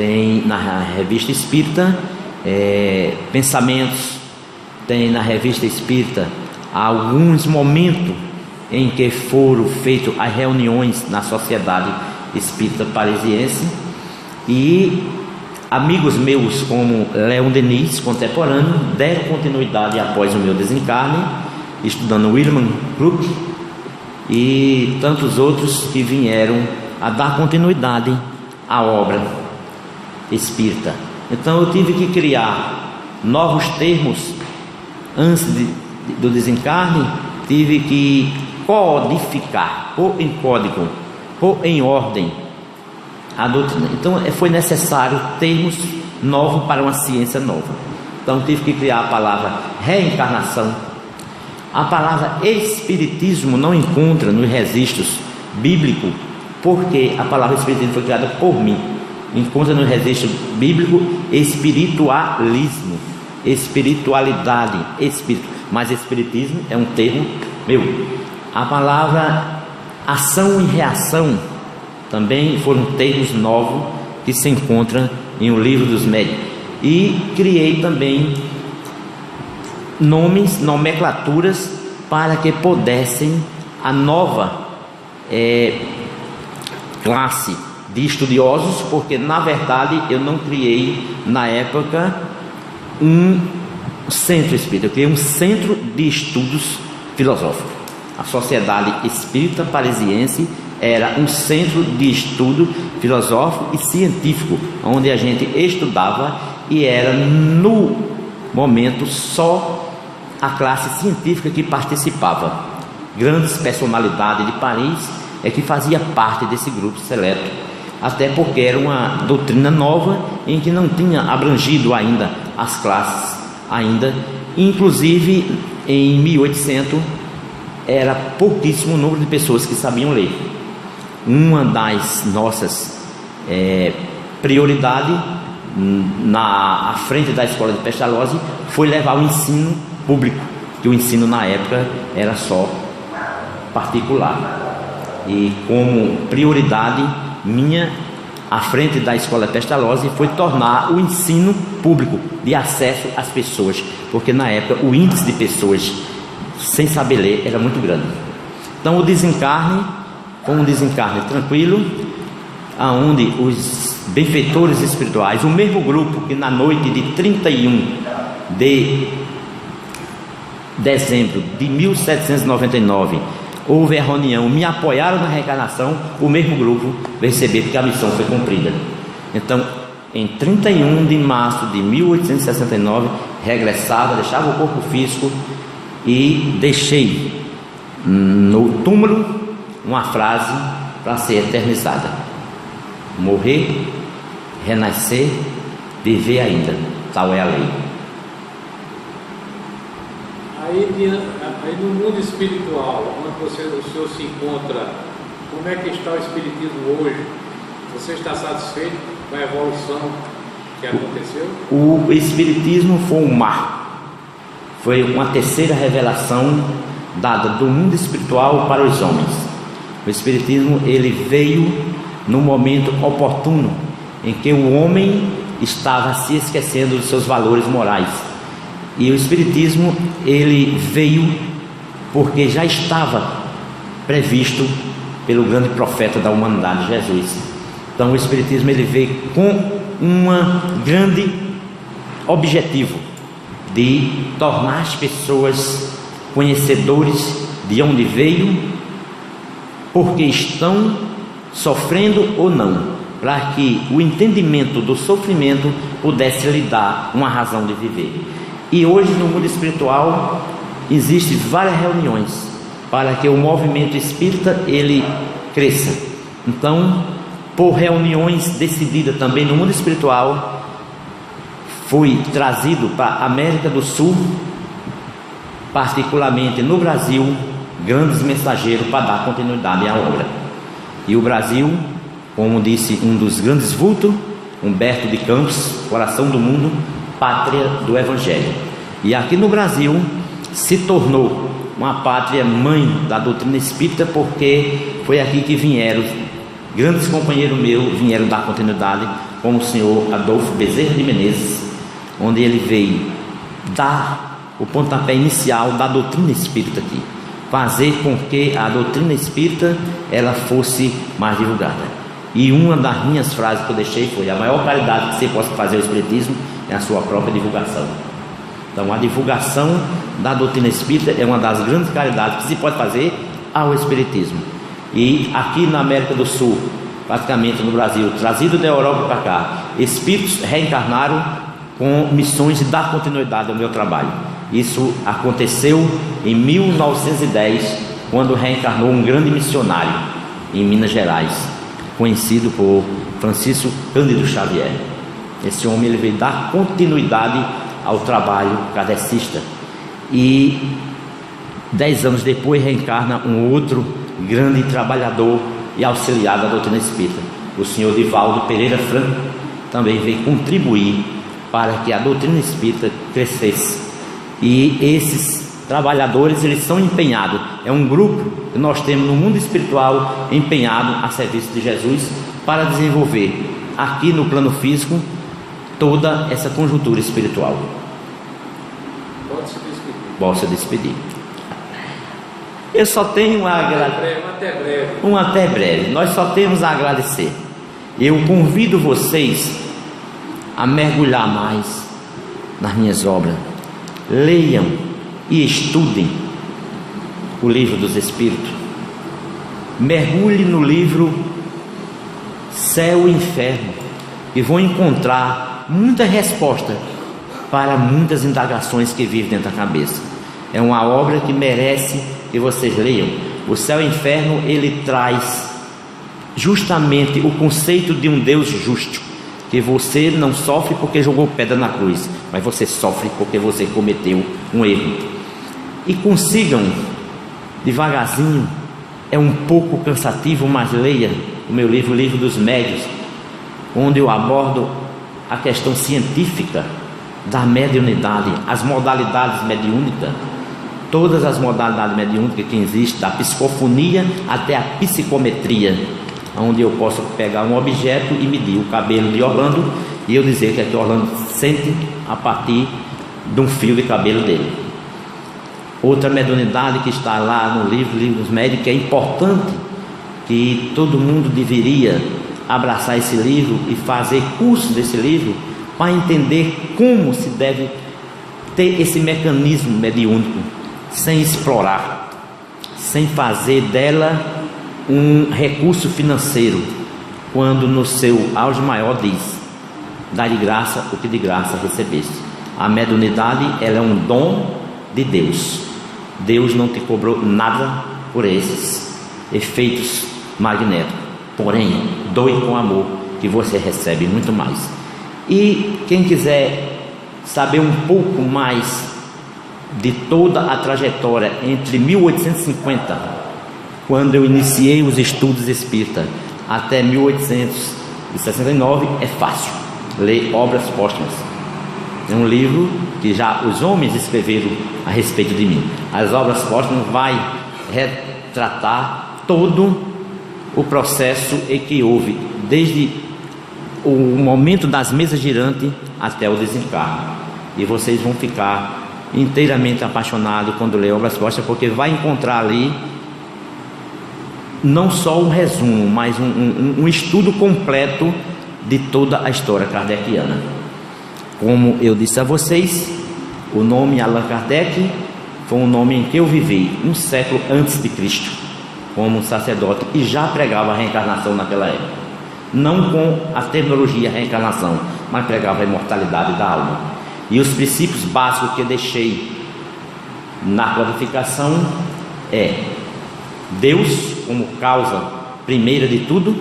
tem na Revista Espírita pensamentos, tem na Revista Espírita alguns momentos em que foram feitas as reuniões na Sociedade Espírita Parisiense, e amigos meus como Leon Denis, contemporâneo, deram continuidade após o meu desencarne, estudando Wilhelm Krupp e tantos outros que vieram a dar continuidade à obra espírita. Então eu tive que criar novos termos antes do desencarne, tive que codificar, pôr em código, pôr em ordem a doutrina. Então foi necessário termos novos para uma ciência nova. Então tive que criar a palavra reencarnação. A palavra espiritismo não encontra nos registros bíblicos, porque a palavra espiritismo foi criada por mim. Encontra no registro bíblico espiritualismo, espiritualidade, espírito. Mas espiritismo é um termo meu. A palavra ação e reação também foram termos novos que se encontram em O Livro dos Médiuns. E criei também nomes, nomenclaturas, para que pudessem a nova classe de estudiosos, porque na verdade eu não criei na época um centro espírita, eu criei um centro de estudos filosóficos. A Sociedade Espírita Parisiense era um centro de estudo filosófico e científico, onde a gente estudava, e era no momento só a classe científica que participava. Grandes personalidades de Paris é que fazia parte desse grupo seleto, até porque era uma doutrina nova em que não tinha abrangido ainda as classes ainda. Inclusive em 1800 era pouquíssimo número de pessoas que sabiam ler. Uma das nossas prioridades à frente da escola de Pestalozzi foi levar o ensino público, que o ensino na época era só particular. E como prioridade minha, à frente da escola Pestalozzi, foi tornar o ensino público de acesso às pessoas, porque na época o índice de pessoas sem saber ler era muito grande. Então o desencarne foi um desencarne tranquilo, aonde os benfeitores espirituais, o mesmo grupo que na noite de 31 de dezembro de 1799 houve a reunião, me apoiaram na reencarnação, o mesmo grupo percebeu que a missão foi cumprida. Então, em 31 de março de 1869, regressava, deixava o corpo físico e deixei no túmulo uma frase para ser eternizada: morrer, renascer, viver ainda, tal é a lei. Aí no mundo espiritual, onde o senhor se encontra, como é que está o espiritismo hoje? Você está satisfeito com a evolução que aconteceu? O espiritismo foi um marco, foi uma terceira revelação dada do mundo espiritual para os homens. O espiritismo ele veio no momento oportuno em que o homem estava se esquecendo dos seus valores morais. E o espiritismo ele veio porque já estava previsto pelo grande profeta da humanidade, Jesus. Então o espiritismo ele veio com um grande objetivo de tornar as pessoas conhecedores de onde veio, porque estão sofrendo ou não, para que o entendimento do sofrimento pudesse lhe dar uma razão de viver. E hoje no mundo espiritual existem várias reuniões para que o movimento espírita ele cresça. Então, por reuniões decididas também no mundo espiritual, fui trazido para a América do Sul, particularmente no Brasil, grandes mensageiros para dar continuidade à obra. E o Brasil, como disse um dos grandes vultos, Humberto de Campos, coração do mundo, pátria do Evangelho. E aqui no Brasil se tornou uma pátria mãe da doutrina espírita, porque foi aqui que vieram grandes companheiros meus, vieram dar continuidade com o senhor Adolfo Bezerra de Menezes, onde ele veio dar o pontapé inicial da doutrina espírita aqui, fazer com que a doutrina espírita ela fosse mais divulgada. E uma das minhas frases que eu deixei foi: a maior caridade que você possa fazer ao espiritismo é a sua própria divulgação. Então a divulgação da doutrina espírita é uma das grandes caridades que se pode fazer ao espiritismo. E aqui na América do Sul, praticamente no Brasil, trazido da Europa para cá, espíritos reencarnaram com missões de dar continuidade ao meu trabalho. Isso aconteceu em 1910, quando reencarnou um grande missionário em Minas Gerais, conhecido por Francisco Cândido Xavier. Esse homem ele veio dar continuidade ao trabalho kardecista, e 10 anos depois reencarna um outro grande trabalhador e auxiliar da doutrina espírita, o senhor Divaldo Pereira Franco, também veio contribuir para que a doutrina espírita crescesse. E esses trabalhadores eles são empenhados, é um grupo que nós temos no mundo espiritual empenhado a serviço de Jesus para desenvolver aqui no plano físico toda essa conjuntura espiritual. Pode se despedir. Posso despedir. Eu só tenho a agradecer. Até breve. Nós só temos a agradecer. Eu convido vocês a mergulhar mais nas minhas obras. Leiam e estudem o Livro dos Espíritos. Mergulhe no livro Céu e Inferno e vão encontrar muita resposta para muitas indagações que vivem dentro da cabeça. É uma obra que merece que vocês leiam. O Céu e Inferno ele traz justamente o conceito de um Deus justo, que você não sofre porque jogou pedra na cruz, mas você sofre porque você cometeu um erro. E consigam devagarzinho, é um pouco cansativo, mas leia o meu livro, o Livro dos Médiuns, onde eu abordo a questão científica da mediunidade, as modalidades mediúnicas, todas as modalidades mediúnicas que existem, da psicofonia até a psicometria, onde eu posso pegar um objeto e medir o cabelo de Orlando e eu dizer que Orlando sente a partir de um fio de cabelo dele. Outra mediunidade que está lá no livro dos Médiuns, que é importante, que todo mundo deveria abraçar esse livro e fazer curso desse livro para entender como se deve ter esse mecanismo mediúnico, sem explorar, sem fazer dela um recurso financeiro, quando no seu auge maior diz: dá de graça o que de graça recebeste. A mediunidade ela é um dom de Deus. Deus não te cobrou nada por esses efeitos magnéticos, porém doe com amor que você recebe muito mais. E quem quiser saber um pouco mais de toda a trajetória entre 1850, quando eu iniciei os estudos espíritas, até 1869, é fácil ler Obras Póstumas. É um livro que já os homens escreveram a respeito de mim. As Obras Póstumas vai retratar todo o processo em que houve, desde o momento das mesas girantes até o desencarne. E vocês vão ficar inteiramente apaixonados quando ler Obras Póstumas, porque vai encontrar ali não só um resumo, mas um estudo completo de toda a história kardeciana. Como eu disse a vocês, o nome Allan Kardec foi um nome em que eu vivi um século antes de Cristo, como um sacerdote, e já pregava a reencarnação naquela época. Não com a terminologia reencarnação, mas pregava a imortalidade da alma. E os princípios básicos que eu deixei na codificação é Deus como causa primeira de tudo,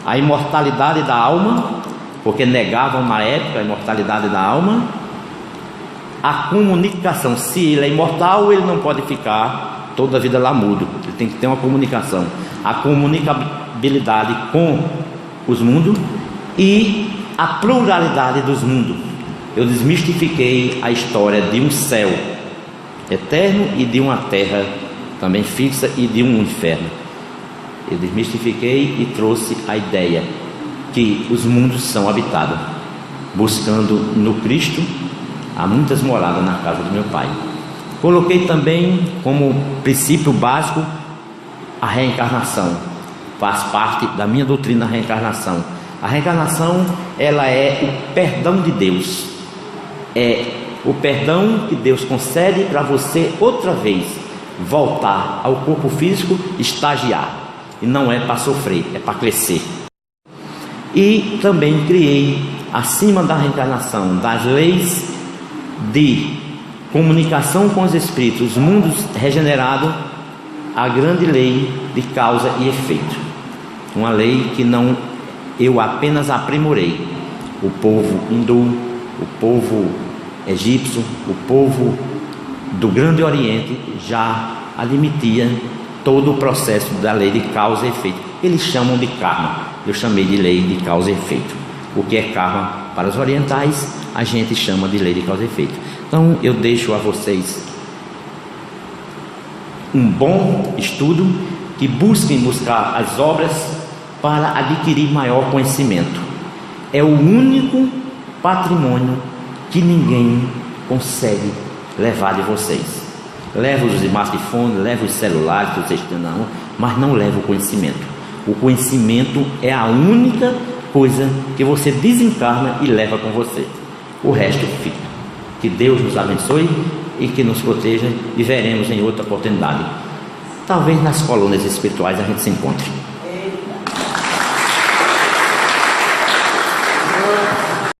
a imortalidade da alma, porque negavam na época a imortalidade da alma, a comunicação. Se ele é imortal, ele não pode ficar toda a vida lá mudo, ele tem que ter uma comunicação, a comunicabilidade com os mundos e a pluralidade dos mundos. Eu desmistifiquei a história de um céu eterno e de uma terra também fixa e de um inferno. Eu desmistifiquei e trouxe a ideia que os mundos são habitados, buscando no Cristo há muitas moradas na casa do meu Pai. Coloquei também como princípio básico a reencarnação. Faz parte da minha doutrina a reencarnação. A reencarnação, ela é o perdão de Deus. É o perdão que Deus concede para você outra vez voltar ao corpo físico, estagiar. E não é para sofrer, é para crescer. E também criei, acima da reencarnação, das leis de comunicação com os espíritos, os mundos regenerados, a grande lei de causa e efeito. Uma lei que não eu apenas aprimorei. O povo hindu, o povo egípcio, o povo do Grande Oriente já admitia todo o processo da lei de causa e efeito. Eles chamam de karma, eu chamei de lei de causa e efeito. O que é karma para os orientais, a gente chama de lei de causa e efeito. Então eu deixo a vocês um bom estudo, que buscar as obras para adquirir maior conhecimento. É o único patrimônio que ninguém consegue levar de vocês. Leva os smartphones, leva os celulares que vocês têm na mão, mas não leva o conhecimento. O conhecimento é a única coisa que você desencarna e leva com você. O resto fica. Que Deus nos abençoe e que nos proteja, e veremos em outra oportunidade. Talvez nas colônias espirituais a gente se encontre.